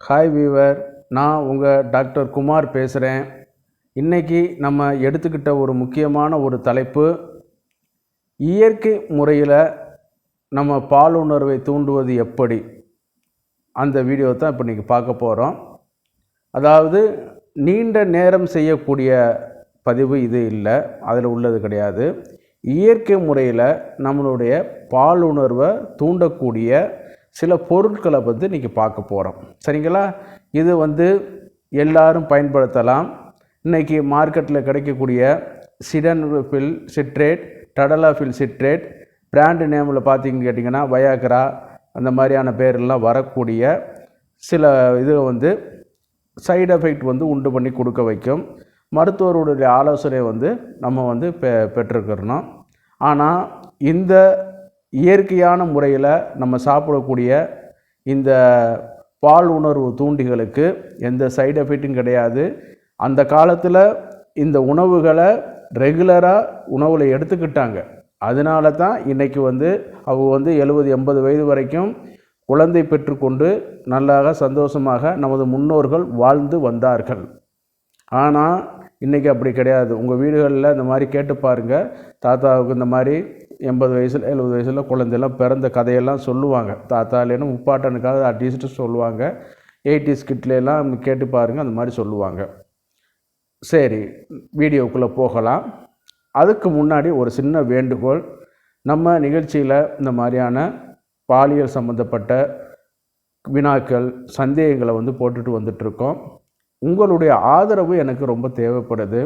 Hi viewer, நான் உங்கள் doctor Kumar பேசுகிறேன். இன்றைக்கி நம்ம எடுத்துக்கிட்ட ஒரு முக்கியமான ஒரு தலைப்பு, இயற்கை முறையில் நம்ம பாலுணர்வை தூண்டுவது எப்படி, அந்த வீடியோ தான் இப்போ இன்றைக்கி பார்க்க போகிறோம். அதாவது நீண்ட நேரம் செய்யக்கூடிய பதிவு இது இல்லை, அதில் உள்ளது கிடையாது. இயற்கை முறையில் நம்மளுடைய பாலுணர்வை தூண்டக்கூடிய சில பொருட்களை பற்றி இன்றைக்கி பார்க்க போகிறோம். சரிங்களா? இது எல்லாரும் பயன்படுத்தலாம். இன்றைக்கி மார்க்கெட்டில் கிடைக்கக்கூடிய சிடன்ஃபில் சிட்ரேட், டடலாஃபில் சிட்ரேட், பிராண்டு நேமில் பார்த்தீங்கன்னு கேட்டிங்கன்னா வயாகரா, அந்த மாதிரியான பேரெல்லாம் வரக்கூடிய சில இது சைடு எஃபெக்ட் உண்டு பண்ணி கொடுக்க வைக்கும். மருத்துவருடைய ஆலோசனை நம்ம பெற்றிருக்கிறோம். ஆனால் இந்த இயற்கையான முறையில் நம்ம சாப்பிடக்கூடிய இந்த பால் உணர்வு தூண்டிகளுக்கு எந்த சைடு எஃபெக்ட்டும் கிடையாது. அந்த காலத்தில் இந்த உணவுகளை ரெகுலராக உணவில் எடுத்துக்கிட்டாங்க. அதனால தான் இன்றைக்கி அவங்க 70-80 வயது வரைக்கும் குழந்தை பெற்றுக்கொண்டு நல்லாக சந்தோஷமாக நமது முன்னோர்கள் வாழ்ந்து வந்தார்கள். ஆனால் இன்றைக்கி அப்படி கிடையாது. உங்கள் வீடுகளில் இந்த மாதிரி கேட்டு பாருங்கள். தாத்தாவுக்கு இந்த மாதிரி 80 வயசில் 70 வயசில் குழந்தையெல்லாம் பிறந்த கதையெல்லாம் சொல்லுவாங்க. தாத்தா இல்லைன்னா முப்பாட்டனுக்காக அட்லீஸ்ட்டு சொல்லுவாங்க. 80s கிட்லாம் கேட்டு பாருங்கள், அந்த மாதிரி சொல்லுவாங்க. சரி, வீடியோக்குள்ளே போகலாம். அதுக்கு முன்னாடி ஒரு சின்ன வேண்டுகோள். நம்ம நிகழ்ச்சியில் இந்த மாதிரியான பாலியல் சம்மந்தப்பட்ட வினாக்கள், சந்தேகங்களை போட்டுட்டு வந்துட்டுருக்கோம். உங்களுடைய ஆதரவு எனக்கு ரொம்ப தேவைப்படுது.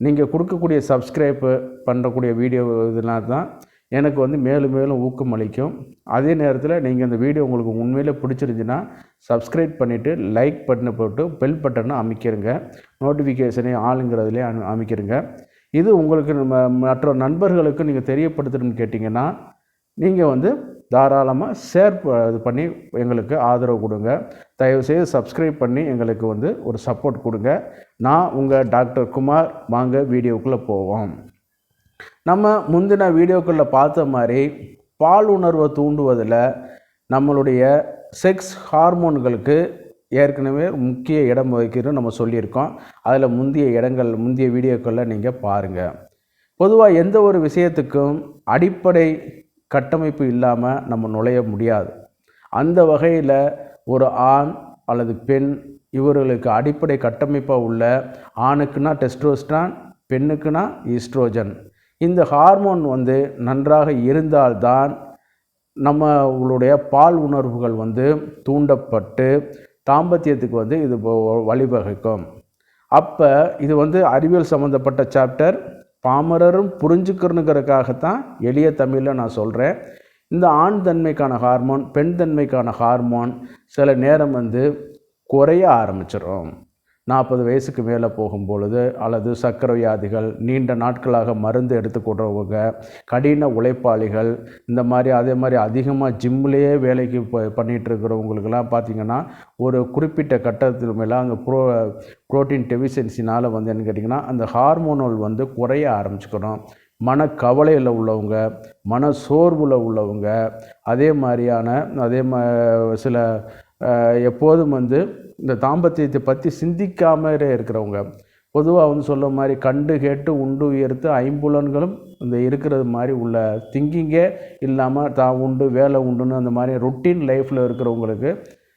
நீங்கள் கொடுக்கக்கூடிய சப்ஸ்கிரைப்பு பண்ணக்கூடிய வீடியோ இதெல்லாம் தான் எனக்கு மேலும் மேலும் ஊக்கம் அளிக்கும். அதே நேரத்தில் நீங்கள் இந்த வீடியோ உங்களுக்கு உண்மையிலே பிடிச்சிருந்துச்சுன்னா சப்ஸ்கிரைப் பண்ணிவிட்டு லைக் பட்டனை போட்டு பெல் பட்டனை அமைக்கிறங்க. நோட்டிஃபிகேஷனை ஆளுங்கிறதுலே அமைக்கிறங்க. இது உங்களுக்கு மற்ற நண்பர்களுக்கு நீங்கள் தெரியப்படுத்தணும்னு கேட்டிங்கன்னா நீங்கள் தாராளமாக ஷேர் இது பண்ணி எங்களுக்கு ஆதரவு கொடுங்க. தயவுசெய்து சப்ஸ்கிரைப் பண்ணி எங்களுக்கு ஒரு சப்போர்ட் கொடுங்க. நான் உங்கள் டாக்டர் குமார். வாங்க வீடியோக்குள்ளே போவோம். நம்ம முந்தின வீடியோக்குள்ளே பார்த்த மாதிரி பால் உணர்வை தூண்டுவதில் நம்மளுடைய செக்ஸ் ஹார்மோன்களுக்கு ஏற்கனவே முக்கிய இடம் வகிக்கிறோம் நம்ம சொல்லியிருக்கோம். அதில் முந்திய வீடியோக்களில் நீங்கள் பாருங்கள். பொதுவாக எந்த ஒரு விஷயத்துக்கும் அடிப்படை கட்டமைப்பு இல்லாமல் நம்ம நுழைய முடியாது. அந்த வகையில் ஒரு ஆண் அல்லது பெண், இவர்களுக்கு அடிப்படை கட்டமைப்பாக உள்ள ஆணுக்குன்னா டெஸ்டோஸ்டரான், பெண்ணுக்குன்னா ஈஸ்ட்ரோஜன். இந்த ஹார்மோன் நன்றாக இருந்தால்தான் நம்மளுடைய பால் உணர்வுகள் தூண்டப்பட்டு தாம்பத்தியத்துக்கு இது வழிவகுக்கும். அப்போ இது அறிவியல் சம்மந்தப்பட்ட சாப்டர். பாமரரும் புரிஞ்சுக்கிறனுங்கிறதுக்காகத்தான் எளிய தமிழில் நான் சொல்கிறேன். இந்த ஆண் தன்மைக்கான ஹார்மோன், பெண் தன்மைக்கான ஹார்மோன் சில நேரம் குறைய ஆரம்பிச்சிடும். 40 வயசுக்கு மேலே போகும்பொழுது, அல்லது சர்க்கரை வியாதிகள், நீண்ட நாட்களாக மருந்து எடுத்துக்கொள்கிறவங்க, கடின உழைப்பாளிகள், இந்த மாதிரி அதே மாதிரி அதிகமாக ஜிம்லேயே வேலைக்கு பண்ணிகிட்டு இருக்கிறவங்களுக்கெல்லாம் பார்த்திங்கன்னா ஒரு குறிப்பிட்ட கட்டத்தில் மேலே அந்த புரோட்டீன் டெஃபிஷியன்சினால் என்னன்னு கேட்டிங்கன்னா அந்த ஹார்மோன்கள் குறைய ஆரம்பிச்சுக்கணும். மனக்கவலையில் உள்ளவங்க, மன சோர்வில் உள்ளவங்க, அதே சில எப்போதும் இந்த தாம்பத்தியத்தை பற்றி சிந்திக்காமலே இருக்கிறவங்க, பொதுவாக சொல்ல மாதிரி கண்டு கேட்டு உண்டு உயர்த்து ஐம்புலன்களும் இருக்கிறது மாதிரி உள்ள திங்கிங்கே இல்லாமல் தான் உண்டு வேலை உண்டுன்னு அந்த மாதிரி ரொட்டீன் லைஃப்பில் இருக்கிறவங்களுக்கு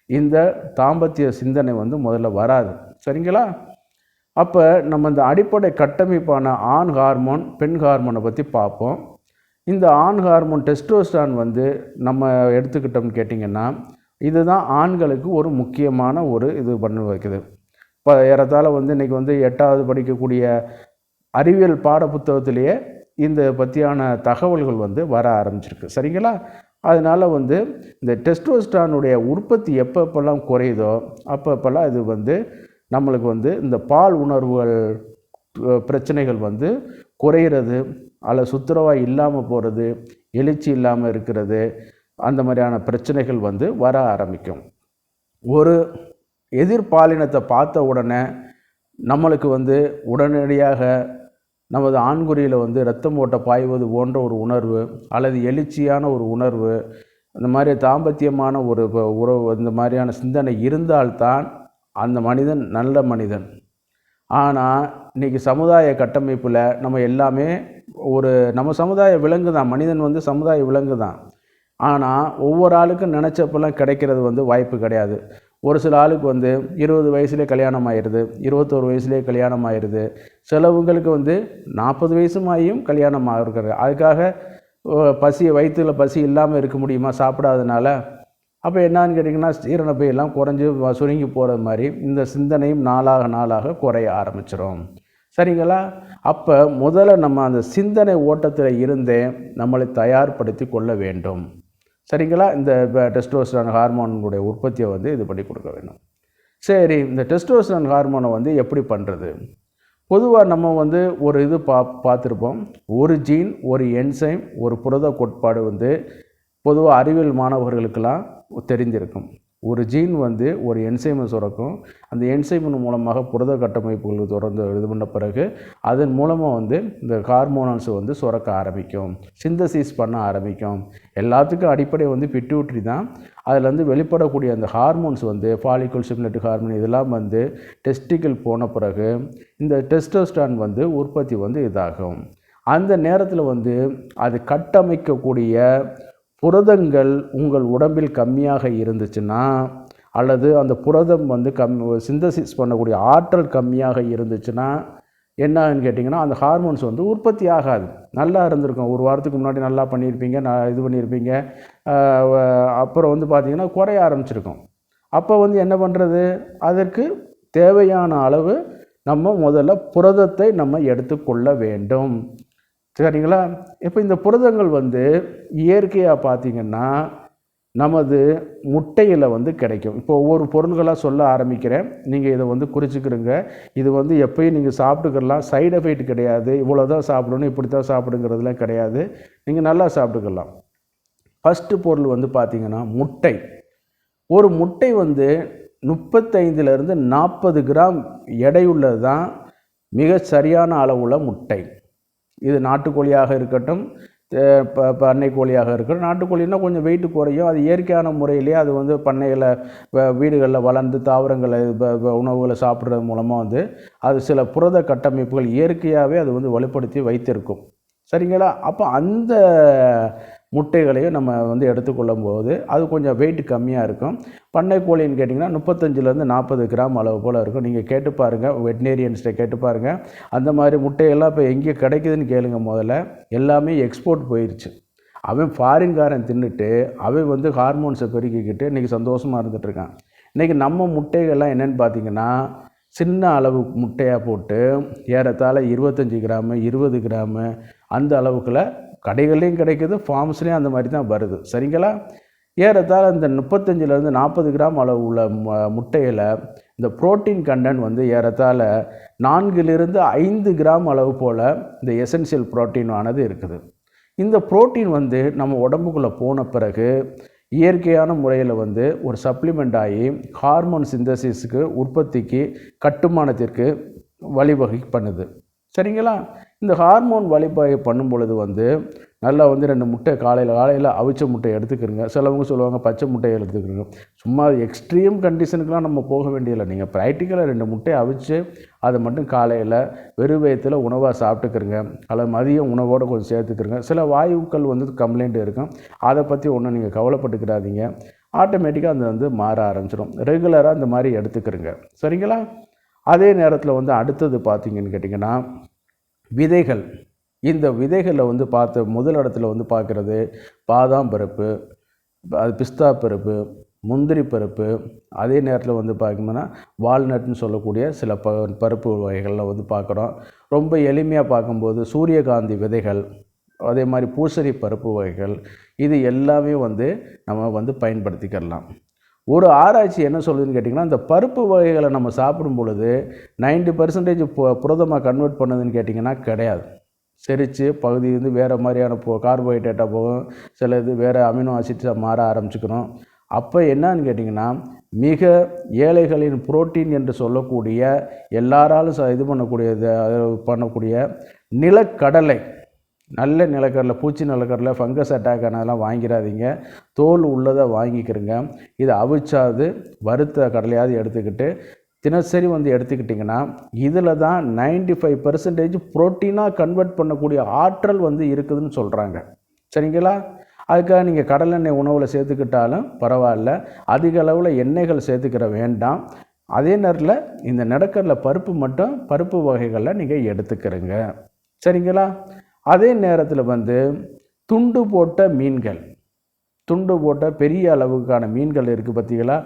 இந்த தாம்பத்திய சிந்தனை முதல்ல வராது. சரிங்களா? அப்போ நம்ம இந்த அடிப்படை கட்டமைப்பான ஆண் ஹார்மோன், பெண் ஹார்மோனை பற்றி பார்ப்போம். இந்த ஆண் ஹார்மோன் டெஸ்டோஸ்டரான் நம்ம எடுத்துக்கிட்டோம்னு கேட்டிங்கன்னா இதுதான் ஆண்களுக்கு ஒரு முக்கியமான ஒரு இது பண்ணி வைக்குது. இப்போ ஏறத்தாழ இன்றைக்கி 8வது படிக்கக்கூடிய அறிவியல் பாட புத்தகத்திலேயே இந்த பற்றியான தகவல்கள் வர ஆரம்பிச்சிருக்கு. சரிங்களா? அதனால் இந்த டெஸ்டோஸ்டரானுடைய உற்பத்தி எப்பப்பெல்லாம் குறையுதோ அப்பப்பெல்லாம் இது நம்மளுக்கு இந்த பால் உணர்வுகள் பிரச்சனைகள் குறையிறது, அதில் சுத்தரவாக இல்லாமல் போகிறது, எழுச்சி இல்லாமல் இருக்கிறது, அந்த மாதிரியான பிரச்சனைகள் வர ஆரம்பிக்கும். ஒரு எதிர்பாலினத்தை பார்த்த உடனே நம்மளுக்கு உடனடியாக நமது ஆண்குறியில் இரத்தம் ஓட்ட பாய்வது போன்ற ஒரு உணர்வு, அல்லது எழுச்சியான ஒரு உணர்வு, இந்த மாதிரி தாம்பத்தியமான ஒரு உறவு இந்த மாதிரியான சிந்தனை இருந்தால்தான் அந்த மனிதன் நல்ல மனிதன். ஆனால் இன்றைக்கி சமுதாய கட்டமைப்பில் நம்ம எல்லாமே நம்ம சமுதாய விலங்கு தான், மனிதன் வந்து சமுதாய விலங்கு தான். ஆனால் ஒவ்வொரு ஆளுக்கும் நினச்சப்பெல்லாம் கிடைக்கிறது வாய்ப்பு கிடையாது. ஒரு சில ஆளுக்கு 20 வயசுலேயே கல்யாணம் ஆயிடுது, 21 வயசுலேயே கல்யாணம் ஆயிடுது. சிலவங்களுக்கு 40 வயசுமாயும் கல்யாணம் ஆகிருக்கிறது. அதுக்காக வயிற்றில் பசி இல்லாமல் இருக்க முடியுமா சாப்பிடாதனால? அப்போ என்னான்னு கேட்டிங்கன்னா, ஜீரண பையெல்லாம் குறைஞ்சி சுருங்கி போகிறது மாதிரி இந்த சிந்தனையும் நாளாக நாளாக குறைய ஆரம்பிச்சிடும். சரிங்களா? அப்போ முதல்ல நம்ம அந்த சிந்தனை ஓட்டத்தில் இருந்தே நம்மளை தயார்படுத்தி கொள்ள வேண்டும். சரிங்களா? இந்த டெஸ்டோஸ்டெரான் ஹார்மோனுடைய உற்பத்தியை இது பண்ணி கொடுக்க வேண்டும். சரி, இந்த டெஸ்டோஸ்டெரான் ஹார்மோனை எப்படி பண்ணுறது? பொதுவாக நம்ம ஒரு இது பார்த்துருப்போம். ஒரு ஜீன், ஒரு என்சைம், ஒரு புரத கோட்பாடு பொதுவாக அறிவியல் மாணவர்களுக்கெல்லாம் தெரிந்திருக்கும். ஒரு ஜீன் ஒரு என்சைமை சுரக்கும். அந்த என்சைமின் மூலமாக புரத கட்டமைப்புகள் தொடர்ந்து இது பண்ண பிறகு அதன் மூலமாக இந்த ஹார்மோனல்ஸ் சுரக்க ஆரம்பிக்கும், சிந்தசிஸ் பண்ண ஆரம்பிக்கும். எல்லாத்துக்கும் அடிப்படை பிட்யூட்ரி தான். அதில் வெளிப்படக்கூடிய அந்த ஹார்மோன்ஸ் ஃபாலிகல் ஸ்டிமுலேட்டிங் ஹார்மோன் இதெல்லாம் டெஸ்டிக்கல் போன பிறகு இந்த டெஸ்டோஸ்டரான் உற்பத்தி இதாகும். அந்த நேரத்தில் அது கட்டமைக்கக்கூடிய புரதங்கள் உங்கள் உடம்பில் கம்மியாக இருந்துச்சுன்னா, அல்லது அந்த புரதம் சிந்தசிஸ் பண்ணக்கூடிய ஆற்றல் கம்மியாக இருந்துச்சுன்னா என்னன்னு கேட்டிங்கன்னா, அந்த ஹார்மோன்ஸ் உற்பத்தி ஆகாது. நல்லா இருந்திருக்கும், ஒரு வாரத்துக்கு முன்னாடி நல்லா பண்ணியிருப்பீங்க, இது பண்ணியிருப்பீங்க. அப்புறம் பார்த்திங்கன்னா குறைய ஆரம்பிச்சிருக்கும். அப்போ என்ன பண்ணுறது? அதற்கு தேவையான அளவு நம்ம முதல்ல புரதத்தை நம்ம எடுத்துக்கொள்ள வேண்டும். சரிங்களா? இப்போ இந்த புரதங்கள் இயற்கையாக பார்த்திங்கன்னா நமது முட்டையில் கிடைக்கும். இப்போ ஒவ்வொரு பொருள்களாக சொல்ல ஆரம்பிக்கிறேன், நீங்கள் இதை குறிச்சிக்கிறங்க. இது எப்பயும் நீங்கள் சாப்பிட்டுக்கலாம், சைடு எஃபெக்ட் கிடையாது. இவ்வளோ தான் சாப்பிடணும், இப்படி தான் சாப்பிடுங்கிறதுலாம் கிடையாது. நீங்கள் நல்லா சாப்பிட்டுக்கலாம். ஃபஸ்ட்டு பொருள் பார்த்திங்கன்னா முட்டை. ஒரு முட்டை 35லேருந்து 40 கிராம் எடையுள்ளது தான் மிக சரியான அளவுள்ள முட்டை. இது நாட்டுக்கோழியாக இருக்கட்டும், பண்ணை கோழியாக இருக்கட்டும். நாட்டுக்கோழின்னா கொஞ்சம் வெயிட்டு குறையும். அது இயற்கையான முறையிலே அது பண்ணையில் வீடுகளில் வளர்ந்து தாவரங்களை உணவுகளை சாப்பிட்றது மூலமாக அது சில புரத கட்டமைப்புகள் இயற்கையாகவே அது வலுப்படுத்தி வைத்திருக்கும். சரிங்களா? அப்போ அந்த முட்டைகளையும் நம்ம எடுத்துக்கொள்ளும் போது அது கொஞ்சம் வெயிட் கம்மியாக இருக்கும். பண்ணை கோழின்னு கேட்டிங்கன்னா 35லேருந்து 40 கிராம் அளவு போல் இருக்கும். நீங்கள் கேட்டு பாருங்கள், வெட்னேரியன்ஸ்ட்டை கேட்டு பாருங்கள். அந்த மாதிரி முட்டையெல்லாம் இப்போ எங்கே கிடைக்குதுன்னு கேளுங்க. முதல்ல எல்லாமே எக்ஸ்போர்ட் போயிடுச்சு. அவன் ஃபாரின்காரன் தின்னுட்டு அவன் ஹார்மோன்ஸை பெருக்கிக்கிட்டு இன்றைக்கி சந்தோஷமாக இருந்துகிட்ருக்கான். இன்றைக்கி நம்ம முட்டைகள்லாம் என்னென்னு பார்த்திங்கன்னா, சின்ன அளவு முட்டையாக போட்டு ஏறத்தாழ 25 கிராமு 20 கிராமு அந்த அளவுக்குள்ள கடைகள்லேயும் கிடைக்குது, ஃபார்ம்ஸ்லேயும் அந்த மாதிரி தான் வருது. சரிங்களா? ஏறத்தாழ இந்த 35லேருந்து 40 கிராம் அளவு உள்ள முட்டையில் இந்த புரோட்டீன் கண்டென்ட் ஏறத்தாழ 4லிருந்து 5 கிராம் அளவு போல் இந்த எசென்சியல் புரோட்டீன் ஆனது இருக்குது. இந்த புரோட்டீன் நம்ம உடம்புக்குள்ளே போன பிறகு இயற்கையான முறையில் ஒரு சப்ளிமெண்ட் ஆகி ஹார்மோன் சிந்தசிஸுக்கு, உற்பத்திக்கு, கட்டுமானத்திற்கு வழிவகை பண்ணுது. சரிங்களா? இந்த ஹார்மோன் வழிவகை பண்ணும் பொழுது நல்லா 2 முட்டை காலையில் அவிச்ச முட்டையை எடுத்துக்கிறங்க. சிலவங்க சொல்லுவாங்க பச்சை முட்டையை எடுத்துக்கிறங்க. சும்மா எக்ஸ்ட்ரீம் கண்டிஷனுக்கெலாம் நம்ம போக வேண்டியதில்லை. நீங்கள் ப்ராக்டிக்கலாக 2 முட்டையை அவிச்சு அதை மட்டும் காலையில் வெறும் வயிற்றில் உணவாக சாப்பிட்டுக்கிறங்க. அல்லது மதியம் உணவோடு கொஞ்சம் சேர்த்துக்கிறங்க. சில வாயுக்கள் கம்ப்ளைண்ட் இருக்கும், அதை பற்றி ஒன்றும் நீங்கள் கவலைப்பட்டுக்கிறாதீங்க. ஆட்டோமேட்டிக்காக அது மாற ஆரம்பிச்சிடும். ரெகுலராக இந்த மாதிரி எடுத்துக்கிறங்க. சரிங்களா? அதே நேரத்தில் அடுத்தது பார்த்திங்கன்னு கேட்டிங்கன்னா விதைகள். இந்த விதைகளில் பார்த்து முதல் இடத்துல பார்க்குறது பாதாம் பருப்பு, அது பிஸ்தா பருப்பு, முந்திரி பருப்பு. அதே நேரத்தில் பார்க்கணும்னா வால்நட்னு சொல்லக்கூடிய சில பருப்பு வகைகளில் பார்க்குறோம். ரொம்ப எளிமையாக பார்க்கும்போது சூரியகாந்தி விதைகள், அதே மாதிரி பூசணி பருப்பு வகைகள், இது எல்லாமே நம்ம பயன்படுத்திக்கலாம். ஒரு ஆராய்ச்சி என்ன சொல்லுதுன்னு கேட்டிங்கன்னா, இந்த பருப்பு வகைகளை நம்ம சாப்பிடும் பொழுது 90% புரதமாக கன்வெர்ட் பண்ணுதுன்னு கேட்டிங்கன்னா கிடையாது. செரித்து பகுதி வேறு மாதிரியான கார்போஹைட்ரேட்டாக போகும், சில இது வேறு அமினோ ஆசிட்ஸாக மாற ஆரம்பிச்சுக்கணும். அப்போ என்னன்னு கேட்டிங்கன்னா, மிக ஏழைகளின் புரோட்டீன் என்று சொல்லக்கூடிய எல்லாராலும் இது பண்ணக்கூடிய நிலக்கடலை, நல்ல நிலக்கடலை, பூச்சி நிலக்கடலை, ஃபங்கஸ் அட்டாக் ஆனதெல்லாம் வாங்கிடாதீங்க. தோல் உள்ளதை வாங்கிக்கிறங்க. இதை அவிச்சாது வறுத்த கடலையாவது எடுத்துக்கிட்டு தினசரி வந்து எடுத்துக்கிட்டிங்கன்னா இதில் தான் 95% புரோட்டீனாக கன்வெர்ட் பண்ணக்கூடிய ஆற்றல் வந்து இருக்குதுன்னு சொல்கிறாங்க. சரிங்களா? அதுக்காக நீங்கள் கடலெண்ணெய் உணவில் சேர்த்துக்கிட்டாலும் பரவாயில்ல. அதிக அளவில் எண்ணெய்கள் சேர்த்துக்கிற வேண்டாம். அதே நேரத்தில் இந்த நிலக்கடலை பருப்பு மட்டும் பருப்பு வகைகளில் நீங்கள் எடுத்துக்கிறங்க. சரிங்களா? அதே நேரத்தில் வந்து துண்டு போட்ட மீன்கள், துண்டு போட்ட பெரிய அளவுக்கான மீன்கள் இருக்குது பார்த்தீங்களா,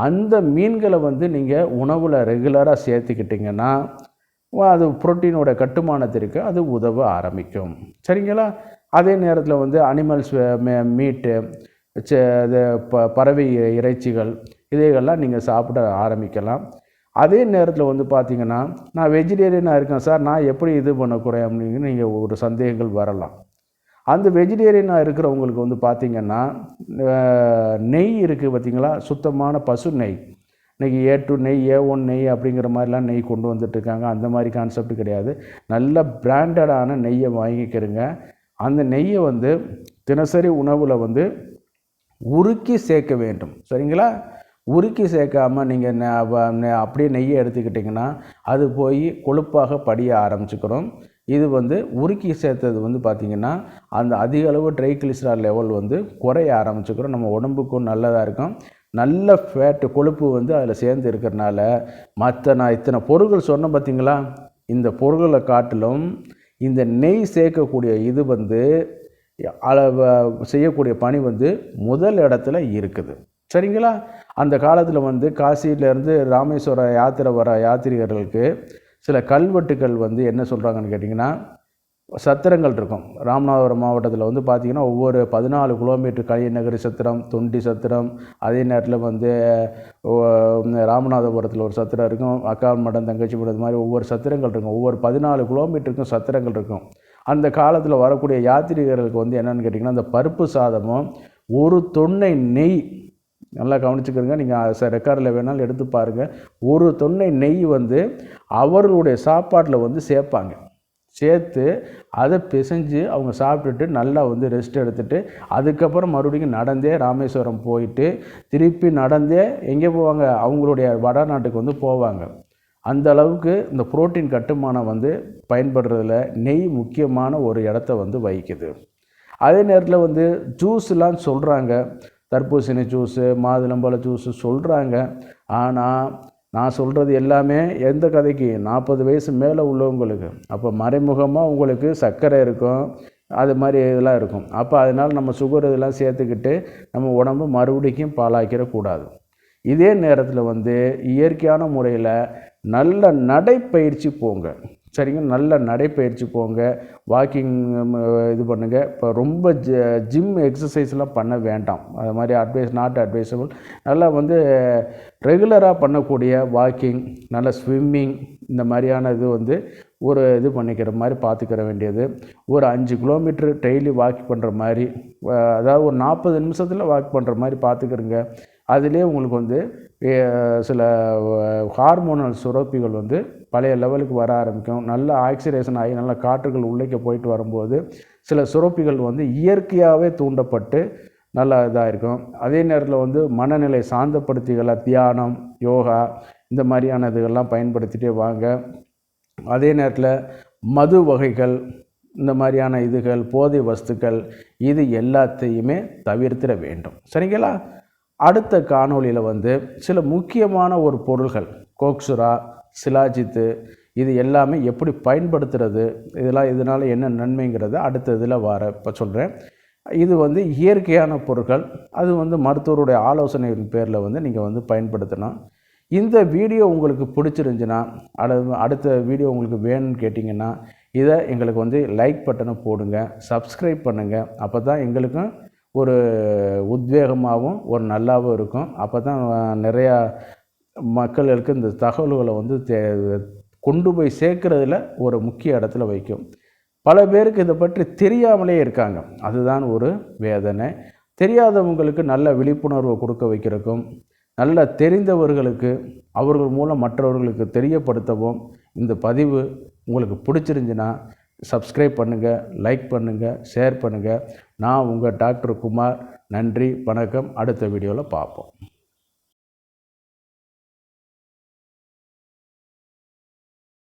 அந்த மீன்களை வந்து நீங்கள் உணவில் ரெகுலராக சேர்த்துக்கிட்டிங்கன்னா அது புரோட்டீனோட கட்டுமானத்திற்கு அது உதவ ஆரம்பிக்கும். சரிங்களா? அதே நேரத்தில் வந்து அனிமல்ஸ் மீட்டு, இது பறவை இறைச்சிகள் இதையெல்லாம் நீங்கள் சாப்பிட ஆரம்பிக்கலாம். அதே நேரத்தில் வந்து பார்த்திங்கன்னா, நான் வெஜிடேரியனாக இருக்கேன் சார், நான் எப்படி இது பண்ணக்கூடாது அப்படின்னு நீங்கள் ஒரு சந்தேகங்கள் வரலாம். அந்த வெஜிடேரியனாக இருக்கிறவங்களுக்கு வந்து பார்த்திங்கன்னா நெய் இருக்குது பார்த்திங்களா, சுத்தமான பசு நெய். இன்றைக்கி A2 நெய், A1 நெய் அப்படிங்கிற மாதிரிலாம் நெய் கொண்டு வந்துட்டுருக்காங்க. அந்த மாதிரி கான்செப்ட் கிடையாது. நல்ல பிராண்டடான நெய்யை வாங்கிக்கிறங்க. அந்த நெய்யை வந்து தினசரி உணவில் வந்து உருக்கி சேர்க்க வேண்டும். சரிங்களா? உருக்கி சேர்க்காமல் நீங்கள் அப்படியே நெய்யை எடுத்துக்கிட்டிங்கன்னா அது போய் கொழுப்பாக படிய ஆரம்பிச்சுக்கிறோம். இது வந்து உருக்கி சேர்த்தது வந்து பார்த்திங்கன்னா அந்த அதிக அளவு ட்ரைகிளிசரால் லெவல் வந்து குறைய ஆரம்பிச்சுக்கிறோம். நம்ம உடம்புக்கும் நல்லதாக இருக்கும். நல்ல ஃபேட்டு கொழுப்பு வந்து அதில் சேர்ந்து இருக்கிறனால நான் இத்தனை பொருட்கள் சொன்னேன் பார்த்திங்களா, இந்த பொருட்களை காட்டிலும் இந்த நெய் சேர்க்கக்கூடிய இது வந்து செய்யக்கூடிய பணி வந்து முதல் இடத்துல இருக்குது. சரிங்களா? அந்த காலத்தில் வந்து காசியிலேருந்து ராமேஸ்வரம் யாத்திரை வர யாத்திரிகர்களுக்கு சில கல்வெட்டுக்கள் வந்து என்ன சொல்கிறாங்கன்னு கேட்டிங்கன்னா, சத்திரங்கள் இருக்கும். ராமநாதபுரம் மாவட்டத்தில் வந்து பார்த்திங்கன்னா ஒவ்வொரு 14 கிலோமீட்டர் கலியநகரி சத்திரம், தொண்டி சத்திரம், அதே நேரத்தில் வந்து ராமநாதபுரத்தில் ஒரு சத்திரம் இருக்கும், அக்கால் மடம், தங்கச்சி மடம், இது மாதிரி ஒவ்வொரு சத்திரங்கள் இருக்கும். ஒவ்வொரு 14 கிலோமீட்டருக்கும் சத்திரங்கள் இருக்கும். அந்த காலத்தில் வரக்கூடிய யாத்திரிகர்களுக்கு வந்து என்னென்னு கேட்டிங்கன்னா, அந்த பருப்பு சாதமும் ஒரு தொன்னை நெய், நல்லா கவனிச்சுக்கிறங்க, நீங்கள் ரெக்கார்டில் வேணாலும் எடுத்து பாருங்கள், ஒரு தொன்னை நெய் வந்து அவர்களுடைய சாப்பாட்டில் வந்து சேர்ப்பாங்க. சேர்த்து அதை பிசைஞ்சு அவங்க சாப்பிட்டுட்டு நல்லா வந்து ரெஸ்ட் எடுத்துகிட்டு அதுக்கப்புறம் மறுபடியும் நடந்தே ராமேஸ்வரம் போயிட்டு திருப்பி நடந்தே எங்கே போவாங்க, அவங்களுடைய வடநாட்டுக்கு வந்து போவாங்க. அந்த அளவுக்கு இந்த புரோட்டீன் கட்டுமானம் வந்து பயன்படுறதுல நெய் முக்கியமான ஒரு இடத்த வந்து வகிக்குது. அதே நேரத்தில் வந்து ஜூஸ்லாம் சொல்கிறாங்க, தர்பூசணி ஜூஸு, மாதுளம்பழ ஜூஸு சொல்கிறாங்க. ஆனால் நான் சொல்கிறது எல்லாமே எந்த கதைக்கு, 40 வயசு மேலே உள்ளவங்களுக்கு. அப்போ மறைமுகமாக உங்களுக்கு சர்க்கரை இருக்கும், அது மாதிரி இதெல்லாம் இருக்கும். அப்போ அதனால் நம்ம சுகர் இதெல்லாம் சேர்த்துக்கிட்டு நம்ம உடம்பு மறுபடியும் பாழாக்கிடக்கூடாது. இதே நேரத்தில் வந்து இயற்கையான முறையில் நல்ல நடைப்பயிற்சி போங்க. சரிங்க? நல்ல நடைப்பயிற்சி போங்க, வாக்கிங் இது பண்ணுங்கள். இப்போ ரொம்ப ஜிம் எக்ஸசைஸ்லாம் பண்ண வேண்டாம். அது மாதிரி நாட் அட்வைசபிள். நல்லா வந்து ரெகுலராக பண்ணக்கூடிய வாக்கிங், நல்ல ஸ்விம்மிங், இந்த மாதிரியான இது வந்து ஒரு இது பண்ணிக்கிற மாதிரி பார்த்துக்கிற வேண்டியது. ஒரு 5 கிலோமீட்டர் டெய்லி வாக் பண்ணுற மாதிரி, அதாவது ஒரு 40 நிமிஷத்தில் வாக் பண்ணுற மாதிரி பார்த்துக்கிறங்க. அதிலே உங்களுக்கு வந்து சில ஹார்மோனல் சுரப்பிகள் வந்து பழைய லெவலுக்கு வர ஆரம்பிக்கும். நல்ல ஆக்சிடேஷன் ஆகி நல்ல காற்றுகள் உள்ளே போயிட்டு வரும்போது சில சுரப்பிகள் வந்து இயற்கையாகவே தூண்டப்பட்டு நல்லா இதாக இருக்கும். அதே நேரத்தில் வந்து மனநிலை சாந்தப்படுத்திகளை தியானம், யோகா இந்த மாதிரியான இதுகள்லாம் பயன்படுத்திகிட்டே வாங்க. அதே நேரத்தில் மது வகைகள், இந்த மாதிரியான இதுகள், போதை வஸ்துக்கள், இது எல்லாத்தையுமே தவிர்த்திட வேண்டும். சரிங்களா? அடுத்த காணொளியில் வந்து சில முக்கியமான ஒரு பொருள்கள், கோக்சுரா, சிலாஜித்து, இது எல்லாமே எப்படி பயன்படுத்துறது, இதனால் என்ன நன்மைங்கிறத அடுத்த இதில் இப்போ சொல்கிறேன். இது வந்து இயற்கையான பொருட்கள், அது வந்து மருத்துவருடைய ஆலோசனையின் பேரில் வந்து நீங்கள் வந்து பயன்படுத்தணும். இந்த வீடியோ உங்களுக்கு பிடிச்சிருந்துச்சுன்னா, அடுத்த வீடியோ உங்களுக்கு வேணும்னு கேட்டிங்கன்னா இதை எங்களுக்கு வந்து லைக் பட்டனை போடுங்க, சப்ஸ்கிரைப் பண்ணுங்கள். அப்போ தான் எங்களுக்கும் ஒரு உத்வேகமாகவும் ஒரு நல்லாவும் இருக்கும். அப்போ தான் நிறையா மக்களுக்கு இந்த தகவல்களை வந்து கொண்டு போய் சேர்க்குறதுல ஒரு முக்கிய இடத்துல வைக்கும். பல பேருக்கு இதை பற்றி தெரியாமலே இருக்காங்க, அதுதான் ஒரு வேதனை. தெரியாதவங்களுக்கு நல்ல விழிப்புணர்வை கொடுக்க வைக்கிறதுக்கும், நல்ல தெரிந்தவர்களுக்கு அவர்கள் மூலம் மற்றவர்களுக்கு தெரியப்படுத்தவும் இந்த பதிவு உங்களுக்கு பிடிச்சிருந்துச்சுன்னா சப்ஸ்கிரைப் பண்ணுங்கள், லைக் பண்ணுங்கள், ஷேர் பண்ணுங்கள். நான் உங்கள் டாக்டர் குமார். நன்றி, வணக்கம். அடுத்த வீடியோவில் பார்ப்போம்.